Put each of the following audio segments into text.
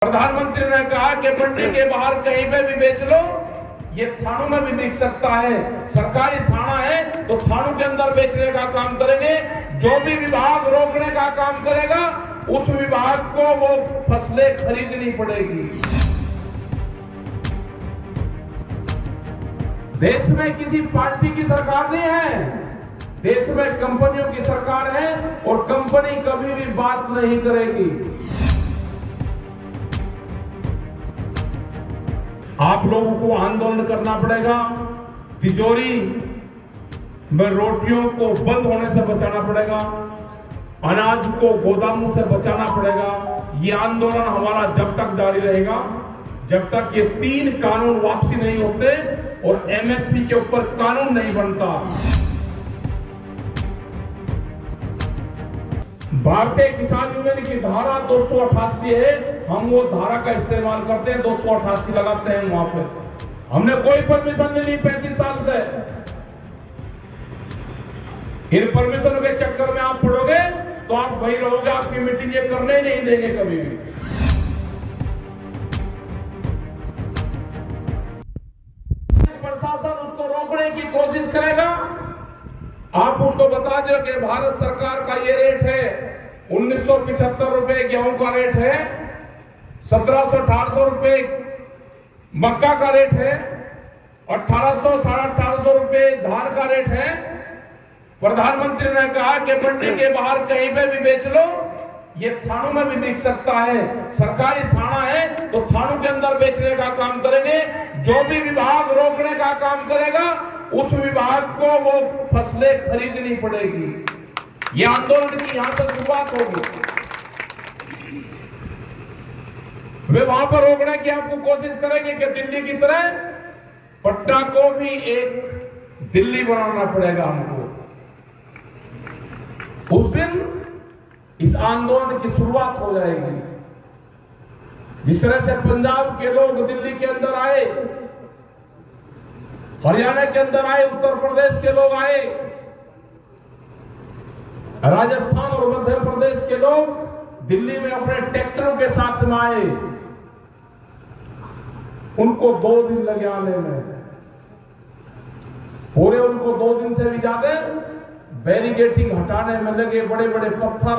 प्रधानमंत्री ने कहा कि मंडी के बाहर कहीं पे भी बेच लो, ये थानों में भी बिक सकता है। सरकारी थाना है तो थानों के अंदर बेचने का काम करेंगे। जो भी विभाग रोकने का काम करेगा उस विभाग को वो फसलें खरीदनी पड़ेगी। देश में किसी पार्टी की सरकार नहीं है, देश में कंपनियों की सरकार है और कंपनी कभी भी बात नहीं करेगी। आप लोगों को आंदोलन करना पड़ेगा, तिजोरी में रोटियों को बंद होने से बचाना पड़ेगा, अनाज को गोदामों से बचाना पड़ेगा। ये आंदोलन हमारा जब तक जारी रहेगा जब तक ये 3 कानून वापसी नहीं होते और एमएसपी के ऊपर कानून नहीं बनता। भारतीय किसान यूनियन की धारा 288 है, हम वो धारा का इस्तेमाल करते हैं, 288 लगाते हैं वहां पे। हमने कोई परमिशन नहीं ली 35 साल से। इन परमिशन के चक्कर में आप पढ़ोगे तो आप वही रहोगे, आपकी मीटिंग ये करने ही नहीं देंगे कभी भी। प्रशासन उसको रोकने की कोशिश करेगा। आप उसको बता दो कि भारत सरकार का ये रेट है 1975 रुपए गेहूं का रेट है, 1700-1800 रुपए मक्का का रेट है, 1800-1850 रुपए धान का रेट है। प्रधानमंत्री ने कहा कि मंडी के बाहर कहीं पे भी बेच लो, ये थानों में भी बिक सकता है। सरकारी थाना है तो थानों के अंदर बेचने का काम करेंगे। जो भी विभाग रोकने का काम करेगा उस विभाग को वो फसलें खरीदनी पड़ेगी। ये आंदोलन की यहां से शुरुआत होगी। वे वहां पर रोकने की आपको कोशिश करेंगे कि दिल्ली की तरह पटना को भी एक दिल्ली बनाना पड़ेगा हमको। उस दिन इस आंदोलन की शुरुआत हो जाएगी। जिस तरह से पंजाब के लोग दिल्ली के अंदर आए, हरियाणा के अंदर आए, उत्तर प्रदेश के लोग आए, राजस्थान और मध्य प्रदेश के लोग दिल्ली में अपने ट्रैक्टरों के साथ में आए, उनको 2 दिन लगे आने में। पूरे उनको 2 दिन से भी ज्यादा बैरिकेडिंग हटाने में लगे, बड़े बड़े पत्थर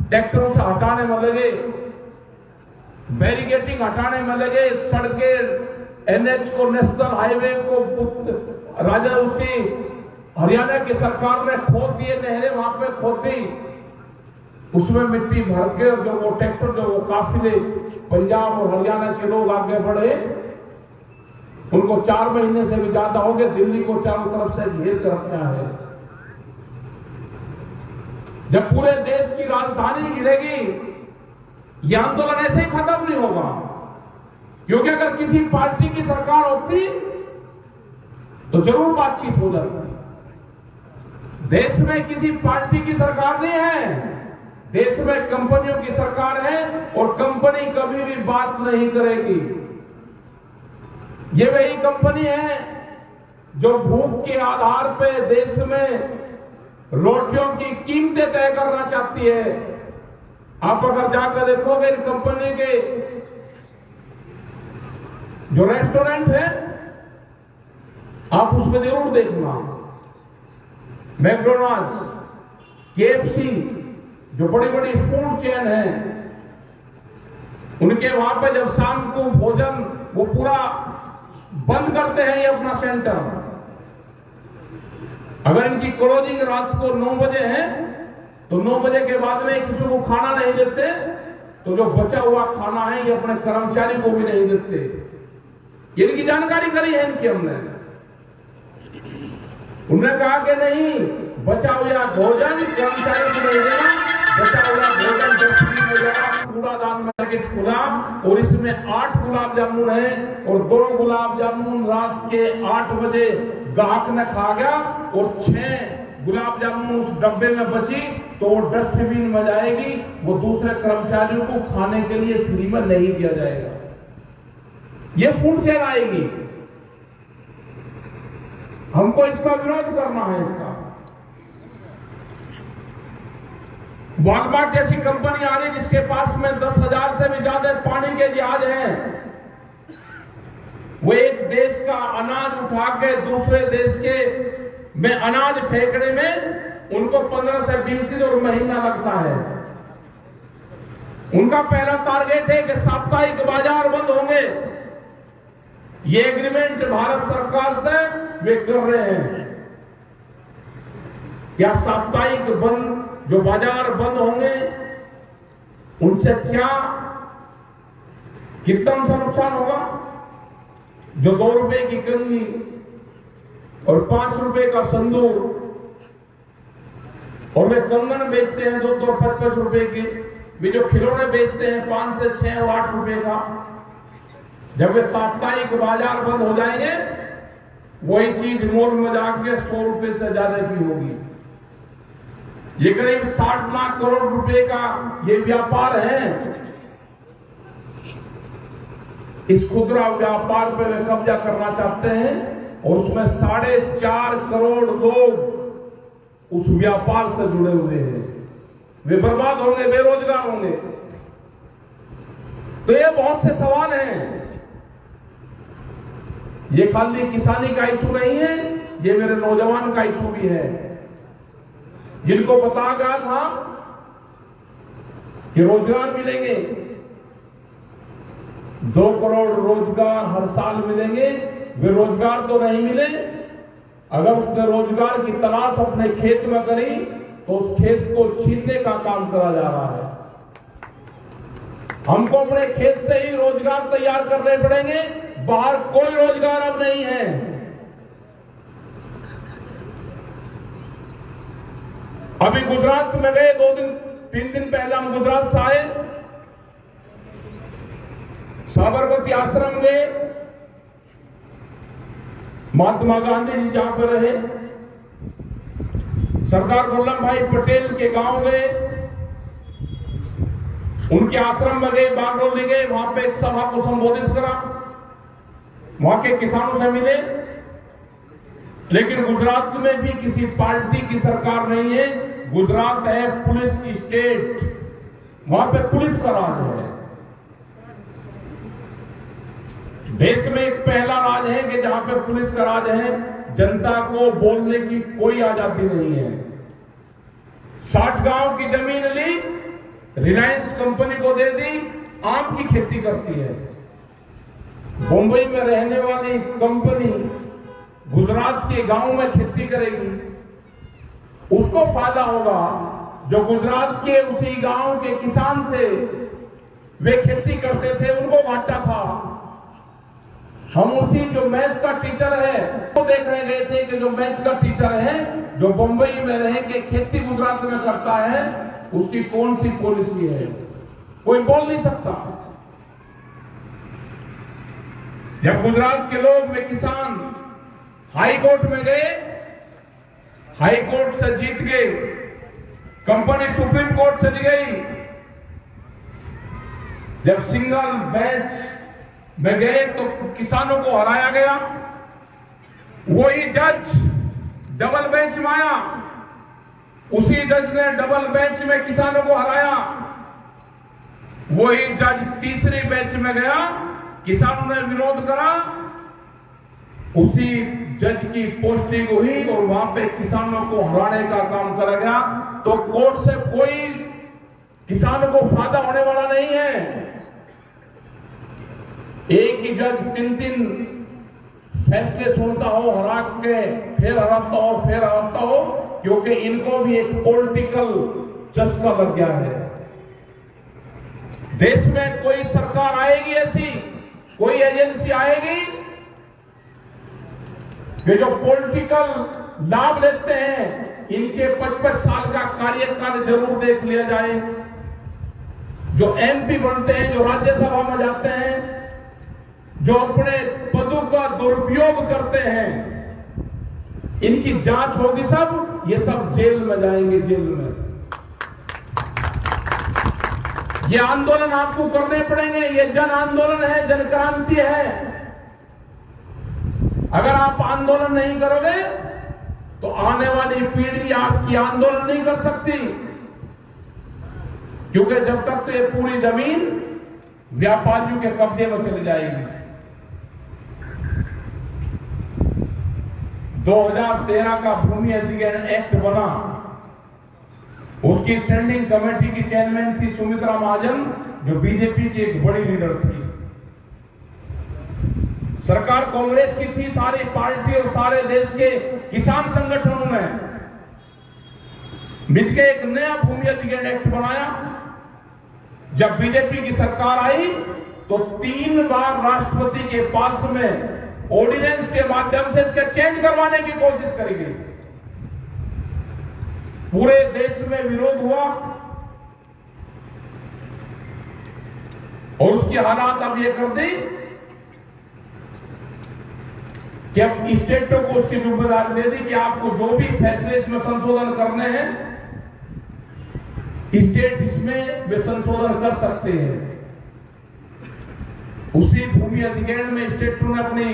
ट्रैक्टरों से हटाने में लगे, बैरिकेडिंग हटाने में लगे, सड़कें एनएच को, नेशनल हाईवे को राजा उसकी हरियाणा की सरकार ने खोद दिए, नहरें वहां पे खोदी, उसमें मिट्टी भर के जो वो ट्रैक्टर जो वो काफिले पंजाब और हरियाणा के लोग आगे बढ़े, उनको 4 महीने से भी ज्यादा हो गए दिल्ली को चारों तरफ से घेर कर रखना है। जब पूरे देश की राजधानी गिरेगी, यह आंदोलन ऐसे ही खत्म नहीं होगा। क्योंकि अगर किसी पार्टी की सरकार होती तो जरूर बातचीत हो जाती। देश में किसी पार्टी की सरकार नहीं है, देश में कंपनियों की सरकार है और कंपनी कभी भी बात नहीं करेगी। ये वही कंपनी है जो भूख के आधार पे देश में रोटियों की कीमतें तय करना चाहती है। आप अगर जाकर देखोगे कंपनी के जो रेस्टोरेंट है, आप उसमें जरूर देखना, मैकडॉनल्ड्स, केएफसी, जो बड़ी बड़ी फूड चेन है, उनके वहां पे जब शाम को भोजन वो पूरा बंद करते हैं ये अपना सेंटर। अगर इनकी क्लोजिंग रात को 9 बजे है तो 9 बजे के बाद में किसी को खाना नहीं देते, तो जो बचा हुआ खाना है ये अपने कर्मचारी को भी नहीं देते। इनकी जानकारी करी है इनकी हमने। उन्होंने कहा कि नहीं, बचा हुआ भोजन कर्मचारी को नहीं देना, बचा हुआ भोजन डस्टबिन में जाना, कूड़ादान में खुला। और इसमें 8 गुलाब जामुन है और 2 गुलाब जामुन रात के 8 बजे ग्राहक ने खा गया और 6 गुलाब जामुन उस डब्बे में बची तो वो डस्टबिन में जाएगी, वो दूसरे कर्मचारियों को खाने के लिए फ्री में नहीं दिया जाएगा। ये फूड चेन आएगी। हमको इसका विरोध करना है। इसका वॉलमार्ट जैसी कंपनी आ रही जिसके पास में 10,000 से भी ज्यादा पानी के जहाज हैं, वो एक देश का अनाज उठा के दूसरे देश के में अनाज फेंकने में उनको 15 से 20 दिन और महीना लगता है। उनका पहला टारगेट है कि साप्ताहिक बाजार बंद होंगे। ये एग्रीमेंट भारत सरकार से वे कर रहे हैं। क्या साप्ताहिक बंद जो बाजार बंद होंगे उनसे क्या कितना उनका नुकसान होगा? जो 2 रुपए की कंगी और 5 रुपए का संदूर और वे कंगन बेचते हैं 2-5 रुपए के, वे जो खिलौने बेचते हैं 5 से 6 और 8 रुपए का, जब वे साप्ताहिक बाजार बंद हो जाएंगे वही चीज मोल में जाके 100 रुपए से ज्यादा की होगी। ये करीब 60 लाख करोड़ रुपए का ये व्यापार है। इस खुदरा व्यापार पे वे कब्जा करना चाहते हैं और उसमें 4.5 करोड़ लोग उस व्यापार से जुड़े हुए हैं। वे बर्बाद होंगे, बेरोजगार होंगे। तो ये बहुत से सवाल हैं। ये खाली किसानी का इशू नहीं है, ये मेरे नौजवान का इशू भी है, जिनको बताया गया था कि रोजगार मिलेंगे, 2 करोड़ रोजगार हर साल मिलेंगे, वे रोजगार तो नहीं मिले। अगर उसने रोजगार की तलाश अपने खेत में करी तो उस खेत को छीनने का काम करा जा रहा है। हमको अपने खेत से ही रोजगार तैयार करने पड़ेंगे, बाहर कोई रोजगार अब नहीं है। अभी गुजरात में गए 2-3 दिन पहले हम गुजरात से आए, साबरमती आश्रम गए, महात्मा गांधी जी जहां पर रहे, सरदार वल्लभ भाई पटेल के गांव गए, उनके आश्रम में गए, बागडोली गए, वहां पे एक सभा को संबोधित करा, वहां के किसानों से मिले। लेकिन गुजरात में भी किसी पार्टी की सरकार नहीं है, गुजरात है पुलिस की स्टेट, वहां पे पुलिस का राज है। देश में एक पहला राज है कि जहां पे पुलिस का राज है, जनता को बोलने की कोई आजादी नहीं है। 60 गांव की जमीन ली, रिलायंस कंपनी को दे दी, आम की खेती करती है। मुंबई में रहने वाली कंपनी गुजरात के गांव में खेती करेगी, उसको फायदा होगा। जो गुजरात के उसी गांव के किसान थे, वे खेती करते थे, उनको घाटा था। हम उसी जो मैथ का टीचर है वो देखने गए थे कि जो मैथ का टीचर है जो मुंबई में रह के खेती गुजरात में करता है, उसकी कौन सी पॉलिसी है, कोई बोल नहीं सकता। जब गुजरात के लोग वे किसान हाई कोर्ट में गए, हाई कोर्ट से जीत गए, कंपनी सुप्रीम कोर्ट चली गई। जब सिंगल बेंच में गए तो किसानों को हराया गया। वही जज डबल बेंच में आया, उसी जज ने डबल बेंच में किसानों को हराया। वही जज तीसरी बेंच में गया, किसानों ने विरोध करा, उसी जज की पोस्टिंग हुई और वहां पे किसानों को हराने का काम करा गया। तो कोर्ट से कोई किसानों को फायदा होने वाला नहीं है। एक ही जज 3 फैसले सुनता हो, हरा के फिर हराता हो, फिर हराता हो, क्योंकि इनको भी एक पॉलिटिकल चस्का लग गया है। देश में कोई सरकार आएगी ऐसी, कोई एजेंसी आएगी कि जो पॉलिटिकल लाभ लेते हैं, इनके 25 साल का कार्यकाल जरूर देख लिया जाए। जो एमपी बनते हैं, जो राज्यसभा में जाते हैं, जो अपने पदों का दुरुपयोग करते हैं, इनकी जांच होगी। सब ये सब जेल में जाएंगे, जेल में। ये आंदोलन आपको करने पड़ेंगे। ये जन आंदोलन है, जन क्रांति है। अगर आप आंदोलन नहीं करोगे तो आने वाली पीढ़ी आपकी आंदोलन नहीं कर सकती। क्योंकि जब तक तो ये पूरी जमीन व्यापारियों के कब्जे में चली जाएगी। 2013 का भूमि अधिग्रहण एक्ट बना, उसकी स्टैंडिंग कमेटी की चेयरमैन थी सुमित्रा महाजन, जो बीजेपी की एक बड़ी लीडर थी। सरकार कांग्रेस की थी, सारी पार्टी और सारे देश के किसान संगठनों ने मिलकर एक नया भूमि अधिग्रहण एक्ट बनाया। जब बीजेपी की सरकार आई तो 3 बार राष्ट्रपति के पास में ऑर्डिनेंस के माध्यम से इसका चेंज करवाने की कोशिश करी गई। पूरे देश में विरोध हुआ और उसकी हालात अब ये कर दी कि अब स्टेटों को उसकी जिम्मेदारी दे दी कि आपको जो भी फैसले इसमें संशोधन करने हैं, स्टेट इसमें वे संशोधन कर सकते हैं। उसी भूमि अधिग्रहण में स्टेटों ने अपनी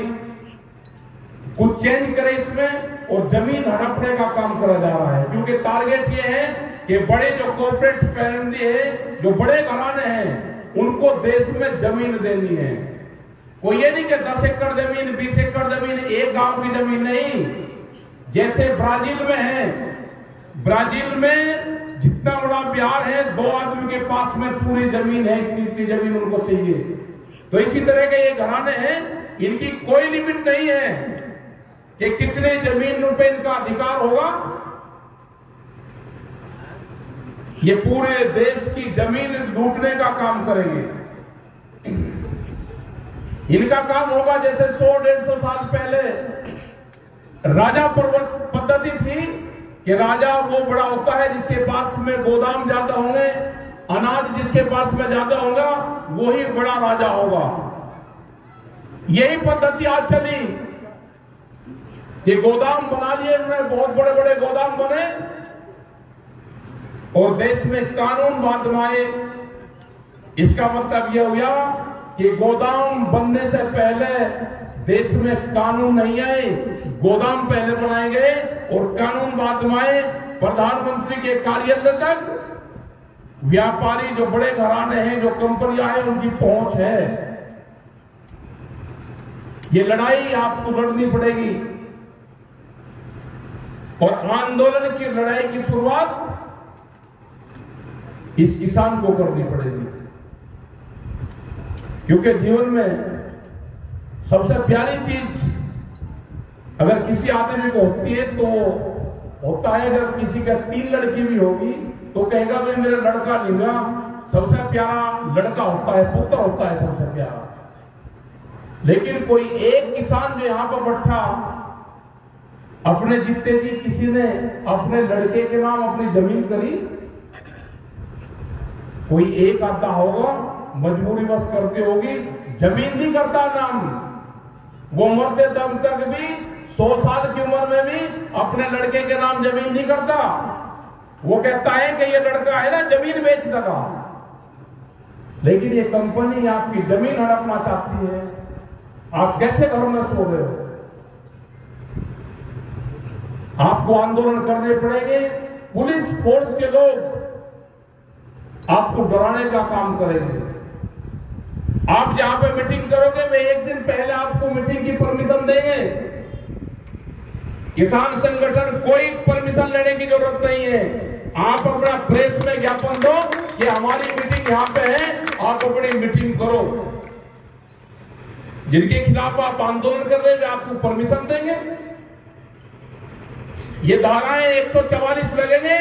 कुछ चेंज करे इसमें और जमीन हड़पने का काम करा जा रहा है, क्योंकि टारगेट ये है कि बड़े जो कॉर्पोरेट फैमिली है, जो बड़े घराने हैं, उनको देश में जमीन देनी है। कोई ये नहीं कि 10 एकड़ जमीन, 20 एकड़ जमीन, एक गांव की जमीन नहीं। जैसे ब्राजील में है, ब्राजील में जितना बड़ा बिहार है, 2 आदमी के पास में पूरी जमीन है, इतनी जमीन उनको चाहिए। तो इसी तरह के ये घराने हैं, इनकी कोई लिमिट नहीं है कि कितने जमीन पे इनका अधिकार होगा। ये पूरे देश की जमीन लूटने का काम करेंगे। इनका काम होगा जैसे 100-150 साल पहले राजा पद्धति थी कि राजा वो बड़ा होता है जिसके पास में गोदाम ज्यादा होंगे, अनाज जिसके पास में ज्यादा होगा वही बड़ा राजा होगा। यही पद्धति आज चली कि गोदाम बना लिए, उन्होंने बहुत बड़े बड़े गोदाम बने और देश में कानून बांधवाए। इसका मतलब यह हुआ कि गोदाम बनने से पहले देश में कानून नहीं आए, गोदाम पहले बनाए गए और कानून बाद में आए। प्रधानमंत्री के कार्यालय तक व्यापारी जो बड़े घराने हैं, जो कंपनियां हैं, उनकी पहुंच है। ये लड़ाई आपको लड़नी पड़ेगी और आंदोलन की लड़ाई की शुरुआत इस किसान को करनी पड़ेगी, क्योंकि जीवन में सबसे प्यारी चीज अगर किसी आदमी को होती है तो होता है, अगर किसी का 3 लड़की भी होगी तो कहेगा भाई मेरा लड़का नहीं हुआ। सबसे प्यारा लड़का होता है, पुत्र होता है सबसे प्यारा। लेकिन कोई एक किसान जो यहां पर बैठा, अपने जीते जी किसी ने अपने लड़के के नाम अपनी जमीन करी, कोई एक आधा होगा, मजबूरी बस करते होगी, जमीन नहीं करता नाम। वो मरते दम तक भी 100 साल की उम्र में भी अपने लड़के के नाम जमीन नहीं करता। वो कहता है कि ये लड़का है ना, जमीन बेच लगा। लेकिन ये कंपनी आपकी जमीन हड़पना चाहती है। आप कैसे घर में सो रहे हो? आपको आंदोलन करने पड़ेंगे। पुलिस फोर्स के लोग आपको डराने का काम करेंगे। आप जहां पे मीटिंग करोगे, वे एक दिन पहले आपको मीटिंग की परमिशन देंगे। किसान संगठन कोई परमिशन लेने की जरूरत नहीं है। आप अपना प्रेस में ज्ञापन दो कि हमारी मीटिंग यहां पे है, आप अपनी मीटिंग करो। जिनके खिलाफ आप आंदोलन कर रहे हैं, आपको परमिशन देंगे। ये धाराएं 144 लगेंगे।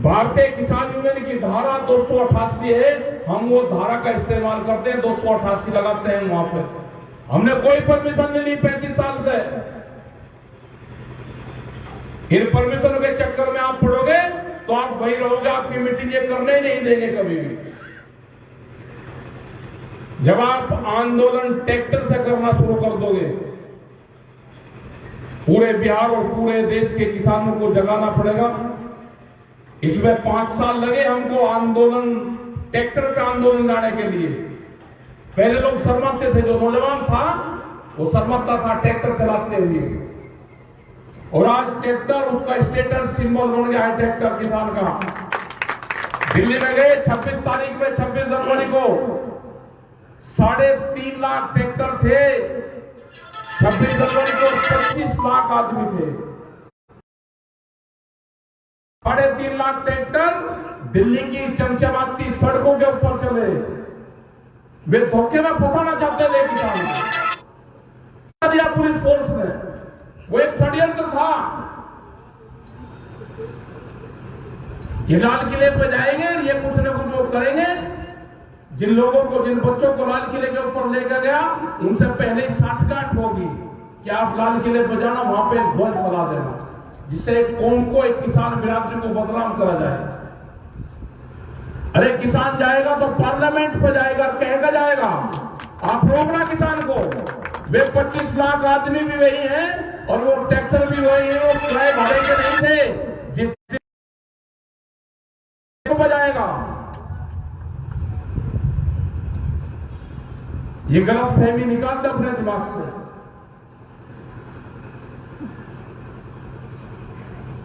भारतीय किसान यूनियन की धारा 288 है, हम वो धारा का इस्तेमाल करते हैं, 288 लगाते हैं वहां पे। हमने कोई परमिशन नहीं ली 35 साल से। इन परमिशन के चक्कर में आप पड़ोगे तो आप वही रहोगे, आपकी मीटिंग ये करने ही नहीं देंगे कभी भी। जब आप आंदोलन ट्रैक्टर से करना शुरू कर दोगे, पूरे बिहार और पूरे देश के किसानों को जगाना पड़ेगा। इसमें 5 साल लगे हमको आंदोलन, ट्रैक्टर पे आंदोलन लाने के लिए। पहले लोग शर्माते थे, जो नौजवान था वो शर्माता था ट्रैक्टर चलाते हुए। और आज ट्रैक्टर उसका स्टेटस सिंबल बन गया है, ट्रैक्टर किसान का। दिल्ली में गए 26 तारीख में, 26 जनवरी को 3.5 लाख ट्रैक्टर थे। 26 जनवरी को 25 लाख आदमी थे। 3.5 लाख ट्रैक्टर दिल्ली की चमचमाती सड़कों के ऊपर चले। वे धोखे में फंसाना चाहते थे किसान को। दिया पुलिस फोर्स ने, वो एक षड्यंत्र था कि लाल किले पे जाएंगे, ये कुछ न कुछ वो करेंगे। जिन लोगों को, जिन बच्चों को लाल किले के ऊपर लेकर गया, उनसे पहले ही साठगांठ होगी कि आप लाल किले पर जाना, वहां पे ध्वज फैला देना, जिससे एक कौम को, एक किसान बिरादरी को बदनाम करा जाए। अरे किसान जाएगा तो पार्लियामेंट पे जाएगा, कहेगा जाएगा, आप रोकना किसान को। वे 25 लाख आदमी भी वही हैं और वो टैक्सर भी वही है, और किराए भाड़े के नहीं थे जिस को बजाएगा। ये गलत फहमी निकालते अपने दिमाग से।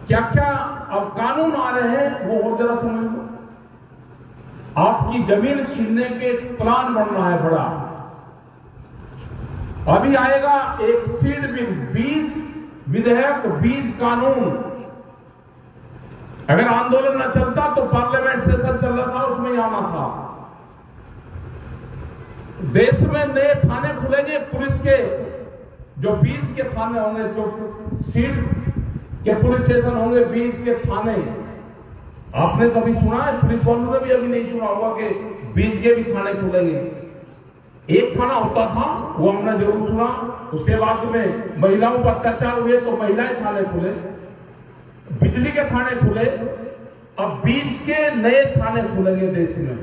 क्या क्या अब कानून आ रहे हैं वो और जरा समझ लो। आपकी जमीन छीनने के प्लान बन रहा है बड़ा। अभी आएगा एक सीड बिल, बीज विधेयक, बीज कानून। अगर आंदोलन न चलता तो पार्लियामेंट सेशन चल रहा था, उसमें ही आना था। देश में नए थाने खुलेंगे पुलिस के, जो बीज के थाने होंगे, जो सीड के पुलिस स्टेशन होंगे, बीज के थाने। आपने कभी सुना है? पुलिस वालों ने भी अभी नहीं सुना होगा कि बीज के भी थाने खुलेंगे। एक थाना होता था, वो हमने जरूर सुना। उसके बाद में महिलाओं पर अत्याचार हुए तो महिलाएं थाने खुले, बिजली के थाने खुले। अब बीज के नए थाने खुलेंगे देश में,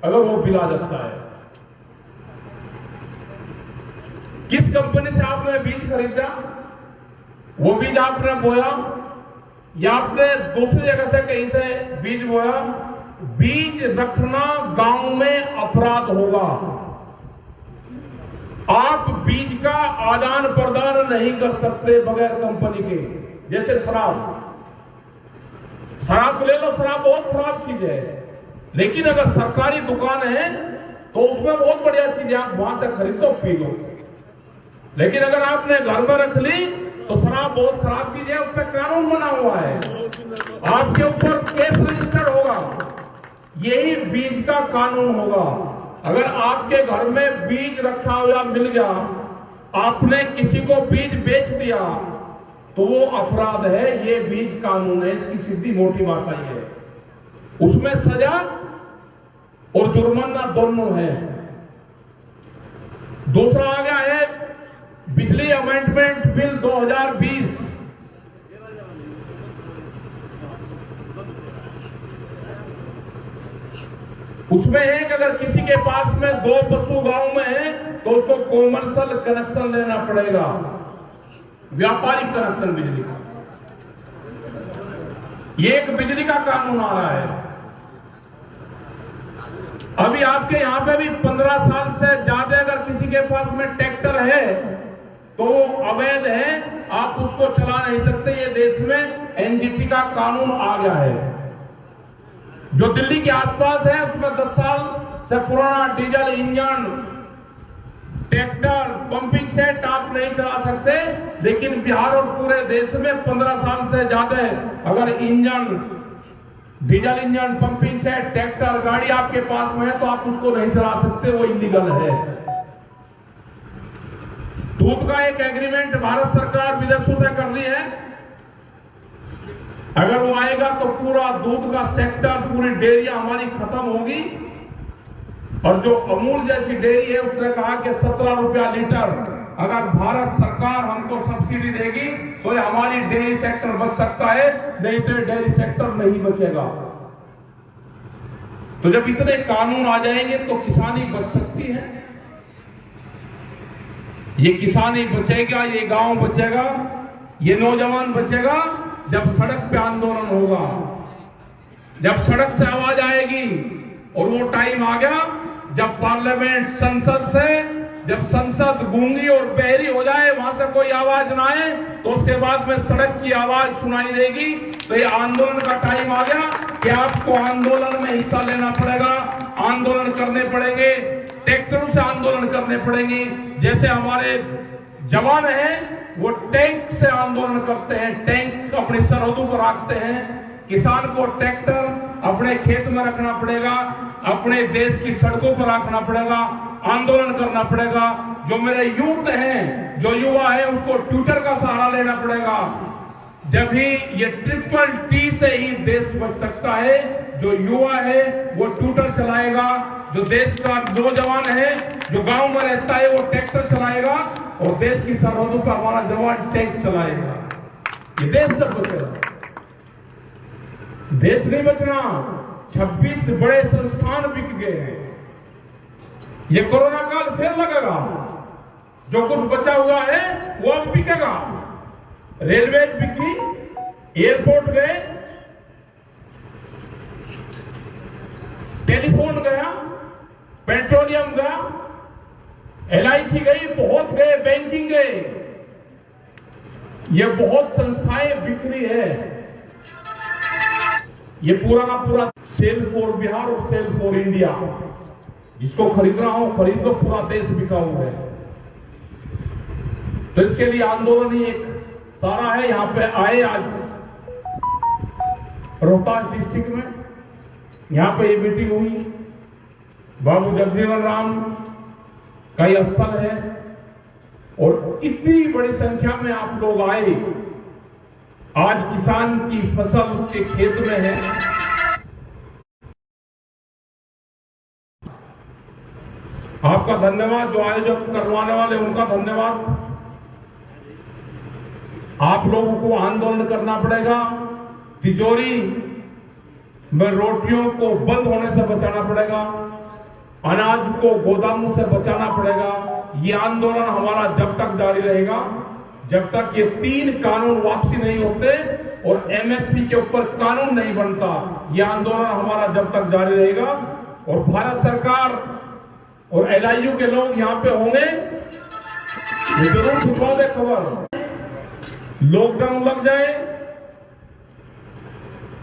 अगर वो बिल आ जाता है। किस कंपनी से आपने बीज खरीदा, वो बीज आपने बोया, या आपने दूसरी जगह से कहीं से बीज बोया? बीज रखना गांव में अपराध होगा। आप बीज का आदान प्रदान नहीं कर सकते बगैर कंपनी के। जैसे शराब ले लो, शराब बहुत खराब चीज है, लेकिन अगर सरकारी दुकान है तो उसमें बहुत बढ़िया चीज है, आप वहां से खरीदो पी लो। लेकिन अगर आपने घर में रख ली तो शराब बहुत खराब चीज है, उस पर कानून बना हुआ है, आपके ऊपर केस रजिस्टर्ड होगा। यही बीज का कानून होगा। अगर आपके घर में बीज रखा हुआ मिल गया, आपने किसी को बीज बेच दिया, तो वो अपराध है। ये बीज कानून है, इसकी सीधी मोटी भाषा ये है। उसमें सजा और जुर्माना दोनों है। दूसरा आ गया है बिजली अमेंडमेंट बिल 2020। उसमें है कि अगर किसी के पास में 2 पशु गांव में है तो उसको कॉमर्शियल कनेक्शन लेना पड़ेगा, व्यापारिक कनेक्शन बिजली का। ये एक बिजली का कानून आ रहा है। अभी आपके यहां पे भी 15 साल से ज्यादा अगर किसी के पास में ट्रैक्टर है तो अवैध है, आप उसको चला नहीं सकते। ये देश में एनजीटी का कानून आ गया है। जो दिल्ली के आसपास है उसमें 10 साल से पुराना diesel engine, tractor, pumping set आप नहीं चला सकते। लेकिन बिहार और पूरे देश में 15 साल से ज्यादा अगर engine, diesel engine, pumping set, tractor गाड़ी आपके पास में है तो आप उसको नहीं चला सकते, वो इलीगल है। दूध का एक एग्रीमेंट भारत सरकार विदेशों से कर रही है। अगर वो आएगा तो पूरा दूध का सेक्टर, पूरी डेयरियां हमारी खत्म होगी। और जो अमूल जैसी डेयरी है उसने कहा कि 17 रुपया लीटर अगर भारत सरकार हमको सब्सिडी देगी तो हमारी डेयरी सेक्टर बच सकता है, नहीं तो डेयरी सेक्टर नहीं बचेगा। तो जब इतने कानून आ जाएंगे तो किसानी बच सकती है। ये किसानी बचेगा, ये गांव बचेगा, ये नौजवान बचेगा जब सड़क पे आंदोलन होगा, जब सड़क से आवाज आएगी। और वो टाइम आ गया जब पार्लियामेंट, संसद से जब संसद गूंगी और बहरी हो जाए, वहां से कोई आवाज ना आए, तो उसके बाद में सड़क की आवाज सुनाई देगी। तो ये आंदोलन का टाइम आ गया कि आपको आंदोलन में हिस्सा लेना पड़ेगा, आंदोलन करने पड़ेंगे, ट्रैक्टरों से आंदोलन करने पड़ेंगे। जैसे हमारे जवान हैं वो टैंक से आंदोलन करते हैं, टैंक अपनी सरहदों पर रखते हैं। किसान को ट्रैक्टर अपने खेत में रखना पड़ेगा, अपने देश की सड़कों पर रखना पड़ेगा, आंदोलन करना पड़ेगा। जो मेरे यूथ हैं, जो युवा है, उसको ट्विटर का सहारा लेना पड़ेगा। जब ही ये TTT से ही देश बच सकता है। जो युवा है वो ट्विटर चलाएगा, जो देश का नौजवान है, जो गांव में रहता है, वो ट्रैक्टर चलाएगा, और देश की सरहदों पर हमारा जवान टैंक चलाएगा। ये देश जब बचेगा, देश नहीं बचना। 26 बड़े संस्थान बिक गए हैं। ये कोरोना काल फिर लगेगा। जो कुछ बचा हुआ है वो अब बिकेगा। रेलवे बिकी, एयरपोर्ट गए, टेलीफोन गया, पेट्रोलियम गया, LIC गई, बहुत गए, बैंकिंग गए। ये बहुत संस्थाएं बिक्री है। ये पूरा का पूरा सेल फॉर बिहार और सेल फॉर इंडिया, जिसको खरीदना हो खरीद लो, पूरा देश बिका हुआ है। तो इसके लिए आंदोलन ही एक सारा है। यहां पे आए आज रोहतास डिस्ट्रिक्ट में, यहां पे ये मीटिंग हुई। बाबू जगजीवन राम का ये स्थल है, और इतनी बड़ी संख्या में आप लोग आए। आज किसान की फसल उसके खेत में है। आपका धन्यवाद, जो आयोजक करवाने वाले उनका धन्यवाद। आप लोगों को आंदोलन करना पड़ेगा। तिजोरी में रोटियों को बंद होने से बचाना पड़ेगा, अनाज को गोदामों से बचाना पड़ेगा। ये आंदोलन हमारा जब तक जारी रहेगा, जब तक ये 3 कानून वापसी नहीं होते और MSP के ऊपर कानून नहीं बनता। ये आंदोलन हमारा जब तक जारी रहेगा। और भारत सरकार और LIU के लोग यहां पे होंगे, ये जरूर छुपा दे खबर। लॉकडाउन लग जाए,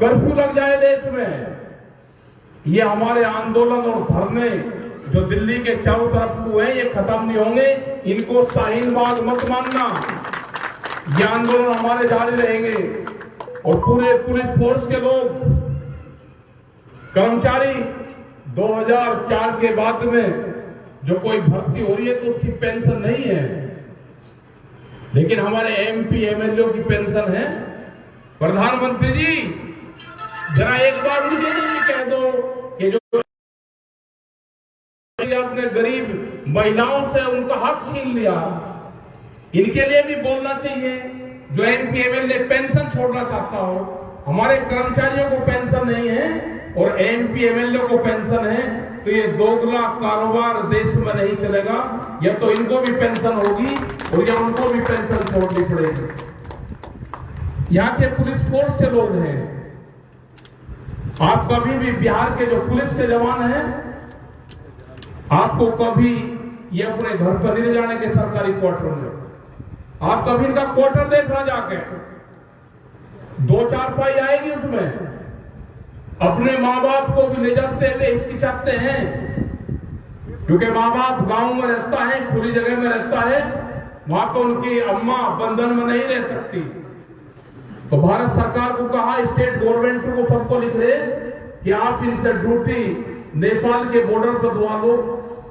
कर्फ्यू लग जाए देश में, ये हमारे आंदोलन और धरने जो दिल्ली के चारों तरफ हुए हैं, ये खत्म नहीं होंगे। इनको शाहीन बाग मत मानना। ये आंदोलन हमारे जारी रहेंगे। और पूरे पुलिस फोर्स के लोग, कर्मचारी, 2004 के बाद में जो कोई भर्ती हो रही है तो उसकी पेंशन नहीं है, लेकिन हमारे MP MLA की पेंशन है। प्रधानमंत्री जी, जरा एक बार उनके लिए भी कह दो कि जो आपने गरीब महिलाओं से उनका हक छीन लिया, इनके लिए भी बोलना चाहिए। जो MP MLA पेंशन छोड़ना चाहता हो, हमारे कर्मचारियों को पेंशन नहीं है और MP MLA को पेंशन है, तो ये दोगला कारोबार देश में नहीं चलेगा। या तो इनको भी पेंशन होगी और या उनको भी पेंशन छोड़नी पड़ेगी। यहाँ के पुलिस फोर्स के लोग हैं, आप कभी भी बिहार के जो पुलिस के जवान हैं, आपको कभी ये अपने घर पर नहीं ले जाने के सरकारी क्वार्टर में। आप कभी इनका क्वार्टर देखना जाके, 2 चारपाई आएगी उसमें। अपने माँ बाप को भी ले जाते हुए हिचकिचाते हैं, क्योंकि माँ बाप गांव में रहता है, खुली जगह में रहता है, वहां पर उनकी अम्मा बंधन में नहीं रह सकती। तो भारत सरकार को कहा, स्टेट गवर्नमेंट को सबको लिख रहे कि आप इनसे ड्यूटी नेपाल के बॉर्डर पर दिलवा लो,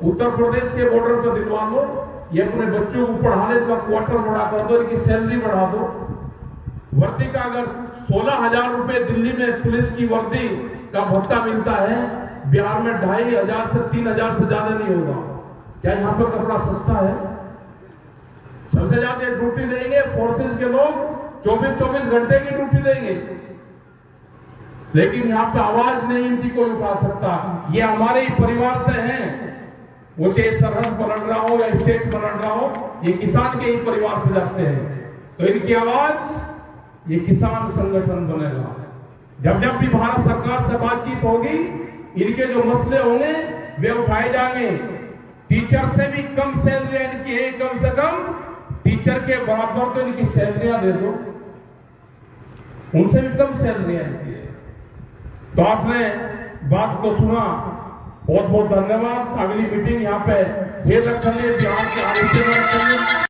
उत्तर प्रदेश के बॉर्डर पर दिलवा लो, ये अपने बच्चों को पढ़ाने का क्वार्टर बढ़ा कर दो, इनकी सैलरी बढ़ा दो। वर्दी का अगर 16,000 रुपए दिल्ली में पुलिस की वर्दी का भत्ता मिलता है, बिहार में 2,500 से 3,000 से ज्यादा नहीं होगा। क्या यहाँ पर कपड़ा सस्ता है? सबसे ज्यादा ड्यूटी देंगे फोर्सेस के लोग, 24-24 घंटे की ड्यूटी देंगे, लेकिन यहाँ पे आवाज नहीं इनकी कोई उठा सकता। ये हमारे ही परिवार से हैं, वो चाहे सरहद पर लड़ रहा हो या स्टेट पर लड़ रहा हो, ये किसान के ही परिवार से जाते हैं। तो इनकी आवाज, ये किसान संगठन बनेगा। जब जब भी भारत सरकार से बातचीत होगी, इनके जो मसले होंगे वे उठाए जाएंगे। टीचर से भी कम सैलरी इनकी है, कम से कम टीचर के बराबर तो इनकी सैलरियां दे दो, उनसे भी कम सैलरियां इनकी है। तो आपने बात को सुना, बहुत बहुत धन्यवाद। अगली मीटिंग यहाँ पे 6 तक करनी है, बिहार के आगे से